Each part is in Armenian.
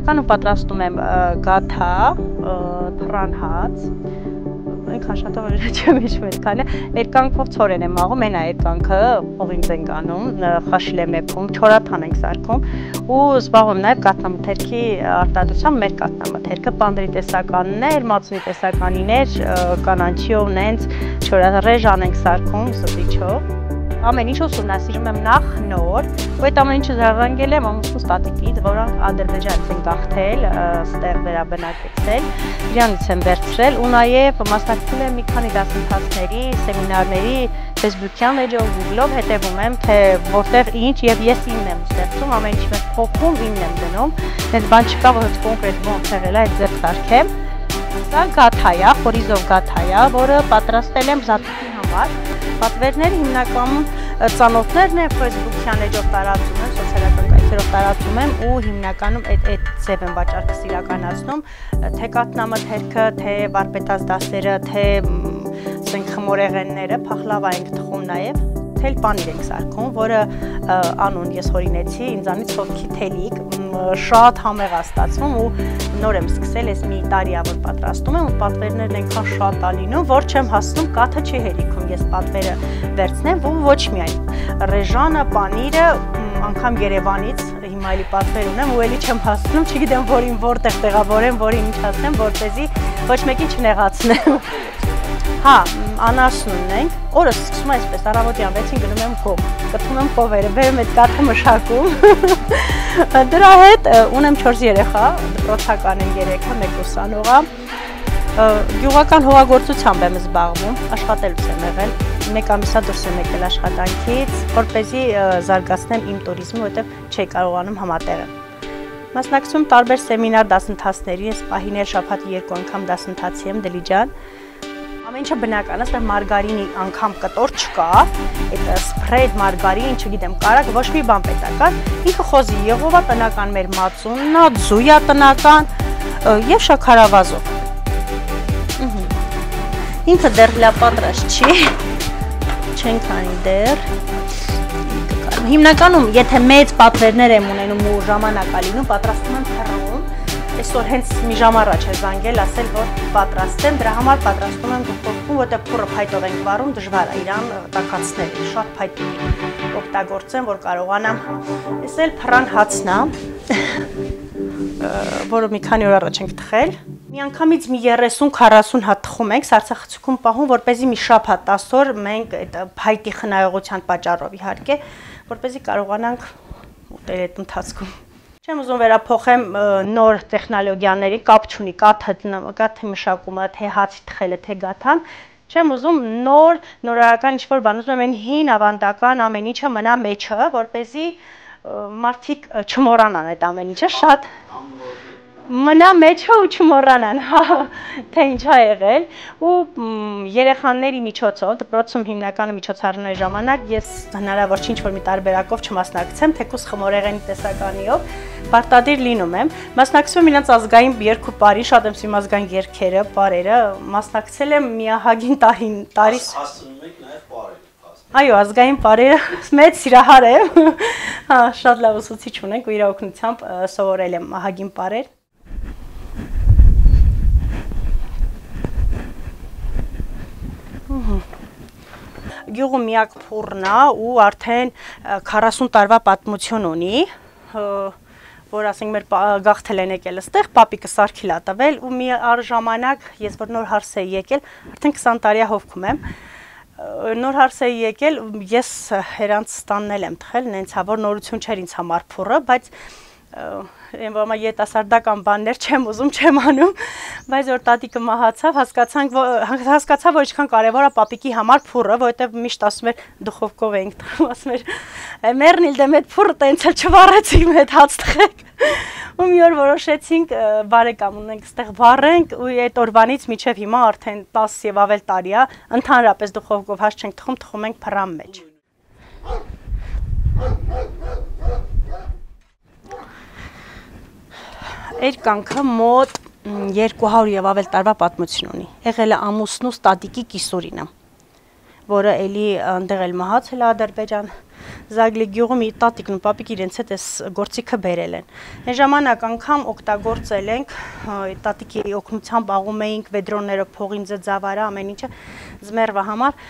Հիմնականում պատրաստում եմ գաթա, թռան հաց, այնքան շատ որ չեմ հիշում այդքանը, երկանքով ցորեն եմ աղում, մենա երկանքը օղին ենք անում, խաշիլ եմ եփում, չորաթան ենք սարքում ու զբաղվում նաև կաթնամթերքի արտադրությամբ մեր կաթնամթերքը պանդրի տեսականներ, մածունի տեսականիներ, կանանչիով նենց չորարեժան ենք սարքում սուտիչով Ամեն ինչ ուսումնասիրում եմ նախ նոր, ու այդ ամեն ինչը զարգացել եմ ամուսնուս տատիկից, որոնք Ադրբեջանից են գաղթել, ստեղ վերաբնակեցել, իրանից եմ վերցրել ու նաև մասնակցել եմ մի քանի դասընթացների, սեմինարների, Facebook-յան էջով, Google-ով հետևում եմ, թե որտեղ ինչ եւ ես ինքն եմ ստեղծում, ամեն ինչ եմ փոխում, ինքն եմ դնում, այդ բան չկա, որ կոնկրետ ոնց եղել է այդ ձեռք սարքեմ։ Սա գաթա է, խորիզով գաթա է, որը պատրաստել եմ զատուկի համար։ Պատվերները հիմնականում ծանոթներն են Facebook-յան էջով տարածում եմ, սոցիալական կայքերով տարածում եմ ու հիմնականում այդ ձև եմ վաճառքս իրականացնում, թե կաթնամթերքը, թե վարպետաց դասերը, թե խմորեղենները, փախլավա ենք թխում նաև, թել պանիր ենք սարքում, որը անուն ես հորինեցի, ինձանից հովքի թելիկ, շատ համեղ է ստացվում ու նոր եմ սկսել, ես մի տարի է որ պատրաստում եմ ու պատվերներն այնքան շատ է լինում, որ չեմ հասնում, կաթը չի հերիքում, ես պատվերը վերցնեմ ու ոչ միայն ռեժանը, պանիրը, անգամ Երևանից հիմա էլի պատվեր ունեմ ու էլի չեմ հասնում, չգիտեմ որին որտեղ տեղավորեմ, որին ինչ ասեմ, որպեսզի ոչ մեկին չնեղացնեմ։ Հա, անասուն ունենք, օրը սկսում այսպես, առավոտյան 6-ին գնում եմ կով, կթում եմ կովերը, բերում այդ կաթը մշակում, դրա հետ ունեմ 4 երեխա, դպրոցական են երեքը, մեկ ուսանող է, գյուղական հողագործությամբ եմ զբաղվում, աշխատելուց եմ եղել, մեկ ամիսա դուրս եմ եկել աշխատանքից, որպեսզի զարգացնեմ իմ տուրիզմը, որտեղ չի կարողանում համատեղը։ Մասնակցում տարբեր սեմինար դասընթացների, ես պահիներ շաբաթի 2 անգամ դասընթացի եմ Դիլիջան։ Ամեն ինչը բնական է, այստեղ մարգարինի անգամ կտոր չկա, այդ սփրեյ մարգարին, չգիտեմ, կարակ ոչ մի բան պետական, ինքը խոզի եղով է տնական մեր մածունն է, ձույ է տնական եւ շաքարավազով։ Ինքը դեռ լա պատրաստ չի, չենք անի դեռ։ Հիմնականում, եթե մեծ պատվերներ եմ ունենում ու ժամանակ է լինում, պատրաստում եմ թռում։ Այսօր հենց մի ժամ առաջ է զանգել, ասել, որ պատրաստեմ, դրա համար պատրաստում եմ դուխովքում, որտեղ փուռը փայտով ենք վառում, դժվար է իրան տաքացնել, շատ փայտ օգտագործեմ, որ կարողանամ։ Այս էլ փռան հացն է, որը մի քանի օր առաջ ենք թխել։ Միանգամից մի 30-40 հատ թխում ենք, սառցախցիկում պահում, որպեսզի մի շաբաթ 10 օր մենք այդ փայտի խնայողության պատճառով իհարկե, որպեսզի կարողանանք ուտել այդ ընթացքում։ Չեմ ուզում վերափոխեմ նոր տեխնոլոգիաների, կապ չունի կաթի մշակումը, թե հացի թխելը, թե գաթան, չեմ ուզում նորարարական ինչ-որ բան, ուզում եմ այն հին ավանդական ամեն ինչը մնա մեջը, որպեսզի մարդիկ չմոռանան այդ ամեն ինչը, շատ մնա մեջը ու չմոռանան, թե ինչ ա եղել ու երեխաների միջոցով, դպրոցում հիմնականը միջոցառումների ժամանակ ես հնարավոր չի ինչ-որ մի տարբերակով չմասնակցեմ, թեկուզ խմորեղենի տեսականիով պարտադիր լինում եմ, մասնակցում եմ իրենց ազգային երգ ու պարի, շատ եմ սիրում ազգային երգերը, պարերը, մասնակցել եմ միահագին տարի հասցնում եք նաև պարերը։ Այո, ազգային պարերը մեծ սիրահար եմ, շատ լավ ուսուցիչ ունենք ու իր օգնությամբ սովորել եմ ահագին պարեր։ Գյուղը միակ փուռն է ու արդեն 40 տարվա պատմություն ունի, որ ասենք մեր գաղթել են եկել այստեղ, պապիկը սարքիլ ա տվել ու մի ժամանակ ես որ նոր հարս էի եկել, արդեն 20 տարի հովքում եմ, նոր հարս էի եկել, ես հերանց տաննել եմ թխել, նենց հա որ նորություն չէր ինձ համար փուռը, բայց Եմ երիտասարդական բաներ չեմ ուզում, չեմ անում, բայց որ տատիկը մահացավ, հասկացա, որ ինչքան կարևոր է պապիկի համար փուռը, որովհետև միշտ ասում էր դուխովկով էինք թխում, ասում էր մեռնիլ դեմ այդ փուռը տենց էլ չվառեցիք, մեծ հաց թխեք։ Ու մի օր որոշեցինք բարեկամ ունենք, այստեղ վառենք ու այդ օրվանից մինչև հիմա արդեն 10 եւ ավել տարի է, ընդհանրապես դուխովկով հաց չենք թխում, թխում ենք փռան մեջ։ Երկանքը մոտ 200 եւ ավել տարվա պատմություն ունի։ Եղել է ամուսնուս տատիկի կիսուրինը, որը էլի ընդեղ էլ մահացել է Ադրբեջան, Զագլի գյուղում իր տատիկն ու պապիկ իրենց հետ այս գործիքը բերել են։ Այն ժամանակ անգամ օգտագործել ենք, տատիկի օգնությամբ աղում էինք վեդրոնները փողին ձավարա, ամեն ինչը ձմեռվա համար։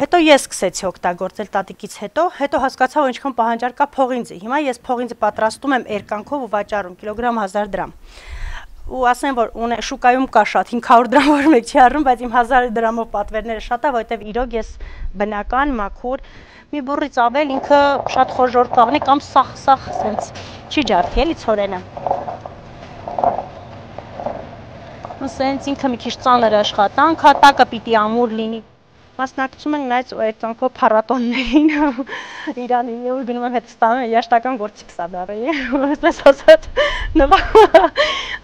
Հետո ես սկսեցի օգտագործել տատիկից հետո հասկացա, որ ինչքան պահանջար կա փողինձի։ Հիմա ես փողինձը պատրաստում եմ երկանքով ու վաճառում կիլոգրամ 1000 դրամ։ Ու ասեմ, որ շուկայում կա շատ 500 դրամ, որ մեկ չի առնում, բայց իմ 1000 դրամով պատվերները շատ է, որովհետև իրոք ես բնական, մաքուր, մի բուրից ավել ինքը շատ խոժոր կաղնի կամ սախ սենց չի ջարդի, էլի ցորենը։ Սենց ինքը մի քիչ ծանր աշխատանք, հատակը պիտի ամուր լինի։ Մասնակցում ենք նայած երկանքով փառատոններին, Իրանի ու գնում եմ հետ ստանում եմ երաշտական գործիք սա դարի, այսպես ասած,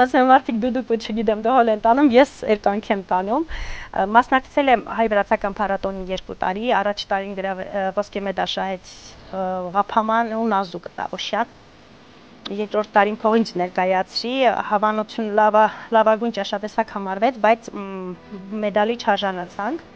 ասեմ մարդիկ դուք չգիտեմ, դու հոլ են տանում, ես երկանք եմ տանում, մասնակցել եմ հայ-վրացական փառատոնին 2 տարի, առաջ տարին դրա ոսկե մեդալ շահեց Ղափաման ու Նազուկ Տավուշյան, երկրորդ տարին փողինձ ներկայացրի, հավանություն լավագույն ճաշատեսակ համարվեց, բայց մեդալի չարժանացանք։